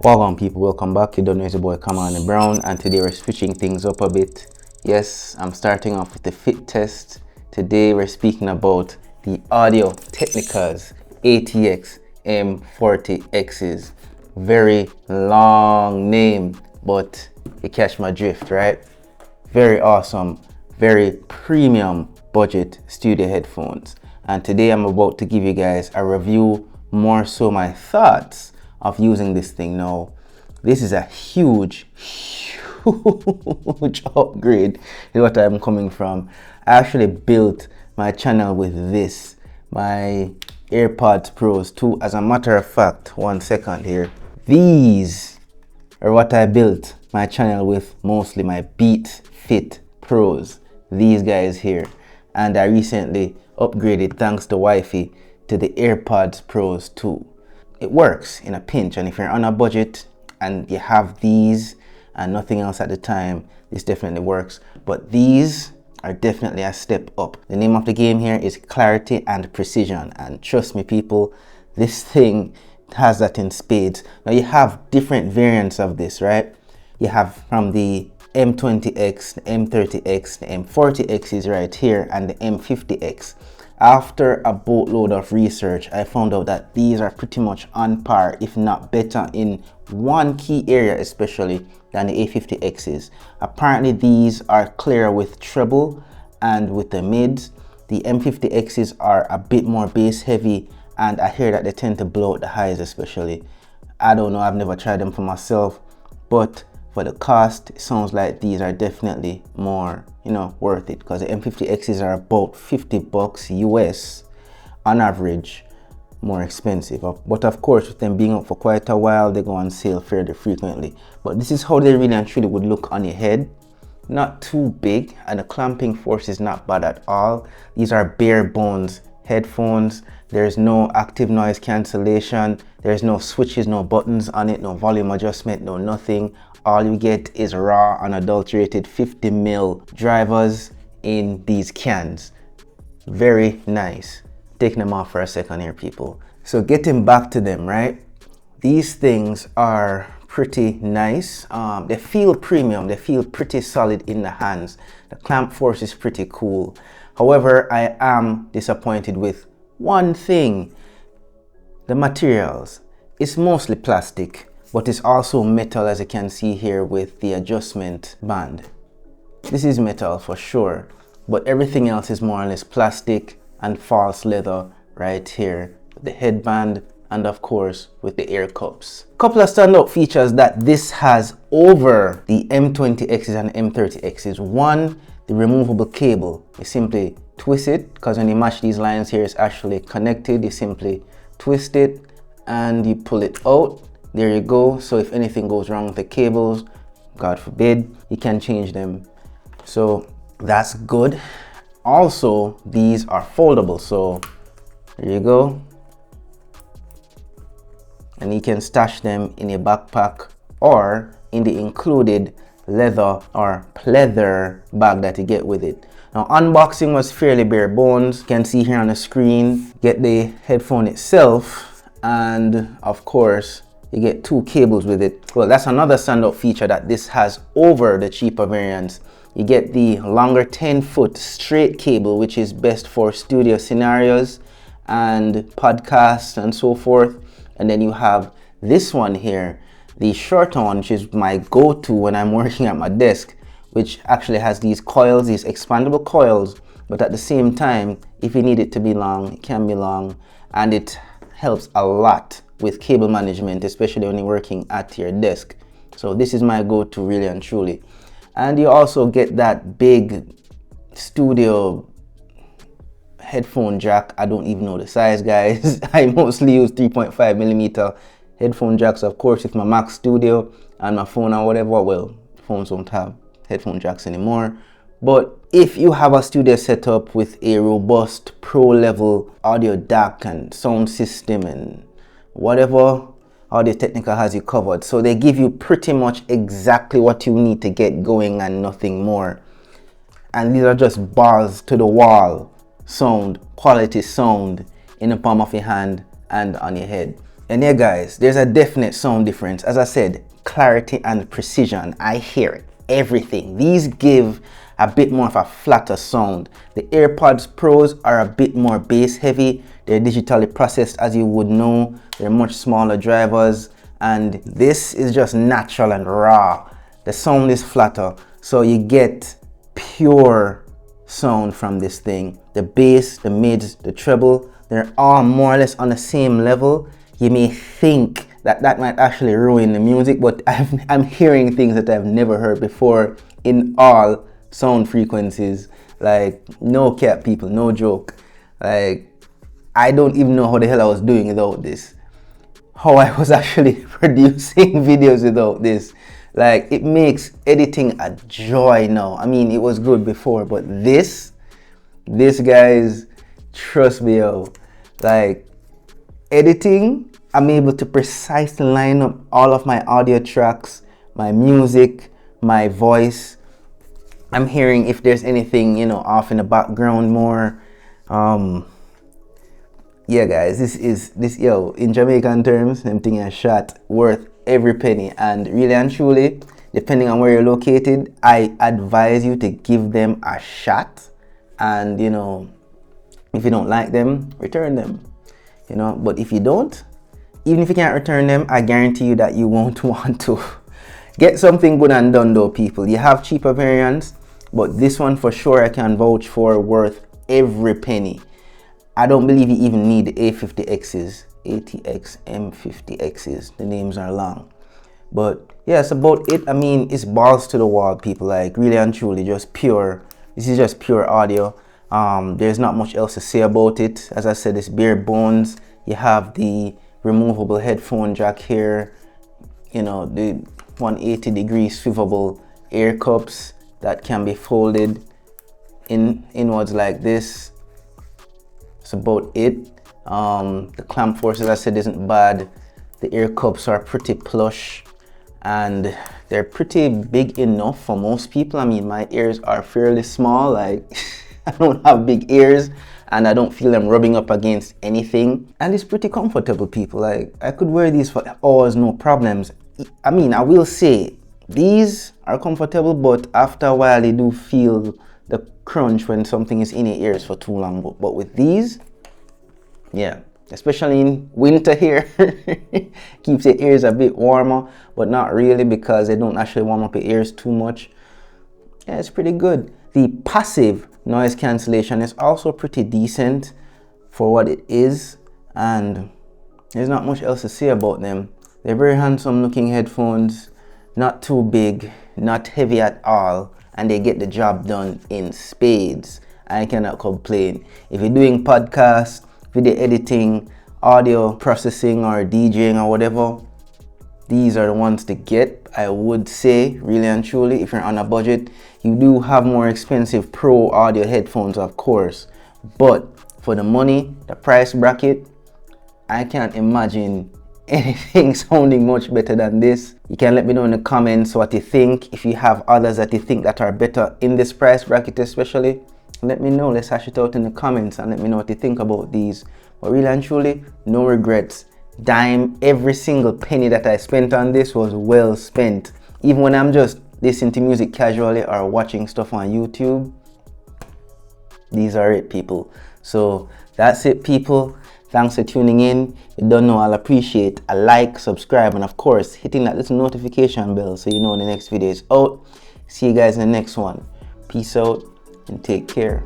Welcome people, welcome back. You don't know, it's your boy Kamani Brown, and today we're switching things up a bit. Yes, I'm starting off with the fit test. Today we're speaking about the Audio Technica's ATX M40X's. Very long name, but you catch my drift, right? Very awesome, very premium budget studio headphones. And today I'm about to give you guys a review, more so my thoughts of using this thing. Now, this is a huge upgrade is what I'm coming from. I actually built my channel with this, my AirPods Pros 2. As a matter of fact, 1 second here. These are what I built my channel with, mostly my Beat Fit Pros. These guys here. And I recently upgraded, thanks to wifey, to the AirPods Pros 2. It works in a pinch, and if you're on a budget and you have these and nothing else at the time, this definitely works. But these are definitely a step up. The name of the game here is clarity and precision, and trust me people, this thing has that in spades. Now you have different variants of this, right? You have from the M20X, the M30X, the M40X is right here, and the M50X. After a boatload of research, I found out that these are pretty much on par, if not better, in one key area especially than the A50Xs. Apparently these are clearer with treble and with the mids. The M50Xs are a bit more bass heavy, and I hear that they tend to blow out the highs especially. I don't know, I've never tried them for myself, but for the cost, it sounds like these are definitely more, worth it, because the M50Xs are about $50 US on average, more expensive. But of course, with them being up for quite a while, they go on sale fairly frequently. But this is how they really and truly would look on your head. Not too big, and the clamping force is not bad at all. These are bare bones headphones. There's no active noise cancellation. There's no switches, no buttons on it, no volume adjustment, no nothing. All you get is raw, unadulterated 50mm drivers in these cans. Very nice. Taking them off for a second here, people. So getting back to them, right? These things are pretty nice. They feel premium. They feel pretty solid in the hands. The clamp force is pretty cool. However, I am disappointed with one thing. The materials. It's mostly plastic, but it's also metal, as you can see here with the adjustment band. This is metal for sure, but everything else is more or less plastic and false leather right here. The headband, and of course with the ear cups. Couple of standout features that this has over the M20Xs and M30Xs. One, the removable cable. You simply twist it, because when you match these lines here, it's actually connected. You simply twist it and you pull it out. There you go. So if anything goes wrong with the cables, God forbid, you can change them. So that's good. Also, these are foldable. So there you go. And you can stash them in a backpack or in the included leather or pleather bag that you get with it. Now, unboxing was fairly bare bones. You can see here on the screen, get the headphone itself, and of course, you get 2 cables with it. Well, that's another standout feature that this has over the cheaper variants. You get the longer 10-foot straight cable, which is best for studio scenarios and podcasts and so forth. And then you have this one here, the shorter one, which is my go-to when I'm working at my desk, which actually has these coils, these expandable coils, but at the same time, if you need it to be long, it can be long, and it helps a lot with cable management, especially when you're working at your desk. So this is my go-to, really and truly. And you also get that big studio headphone jack. I don't even know the size, guys. I mostly use 3.5mm headphone jacks, of course, with my Mac Studio and my phone or whatever. Well, phones don't have headphone jacks anymore. But if you have a studio setup with a robust pro level audio DAC and sound system and whatever, Audio Technica has you covered. So they give you pretty much exactly what you need to get going and nothing more. And these are just bars to the wall sound, quality sound in the palm of your hand and on your head. And yeah guys, there's a definite sound difference. As I said, clarity and precision, I hear it, everything. These give a bit more of a flatter sound. The AirPods Pros are a bit more bass heavy. They're digitally processed, as you would know. They're much smaller drivers, and this is just natural and raw. The sound is flatter, so you get pure sound from this thing. The bass, the mids, the treble, they're all more or less on the same level. You may think that that might actually ruin the music, but I'm hearing things that I've never heard before in all sound frequencies. Like, no cap, people, no joke. Like, I don't even know how the hell I was doing without this. How I was actually producing videos without this. Like, it makes editing a joy now. I mean, it was good before, but this guys, trust me, yo. Like, editing, I'm able to precisely line up all of my audio tracks, my music, my voice. I'm hearing if there's anything, you know, off in the background more. Yeah guys, this yo, in Jamaican terms, I'm thinking a shot worth every penny. And really and truly, depending on where you're located, I advise you to give them a shot. And you know, if you don't like them, return them. You know, but if you don't, even if you can't return them, I guarantee you that you won't want to. Get something good and done though, people. You have cheaper variants, but this one for sure I can vouch for, worth every penny. I don't believe you even need the A50Xs, ATX M40Xs. The names are long. But yeah, that's about it. I mean, it's balls to the wall, people. Like, really and truly, just pure. This is just pure audio. There's not much else to say about it. As I said, it's bare bones. You have the removable headphone jack here. You know, the 180-degree swivelable ear cups that can be folded inwards like this. That's about it. The clamp force, as I said, isn't bad. The ear cups are pretty plush and they're pretty big enough for most people. I mean, my ears are fairly small. Like, I don't have big ears and I don't feel them rubbing up against anything. And it's pretty comfortable, people. Like, I could wear these for hours, no problems. I mean, I will say these are comfortable, but after a while they do feel the crunch when something is in your ears for too long. But with these, yeah, especially in winter here, keeps your ears a bit warmer, but not really, because they don't actually warm up your ears too much. Yeah, it's pretty good. The passive noise cancellation is also pretty decent for what it is, and there's not much else to say about them. They're very handsome looking headphones, not too big, not heavy at all, and they get the job done in spades. I cannot complain. If you're doing podcasts, video editing, audio processing, or DJing or whatever, these are the ones to get. I would say, really and truly, if you're on a budget. You do have more expensive pro audio headphones, of course, but for the money, the price bracket, I can't imagine anything sounding much better than this. You can let me know in the comments what you think. If you have others that you think that are better in this price bracket especially, let me know. Let's hash it out in the comments and let me know what you think about these. But really and truly, no regrets. Every single penny that I spent on this was well spent. Even when I'm just listening to music casually or watching stuff on YouTube, these are it, people. So that's it, people. Thanks for tuning in. You don't know, I'll appreciate a like, subscribe, and of course hitting that little notification bell so you know when the next video is out. See you guys in the next one. Peace out and take care.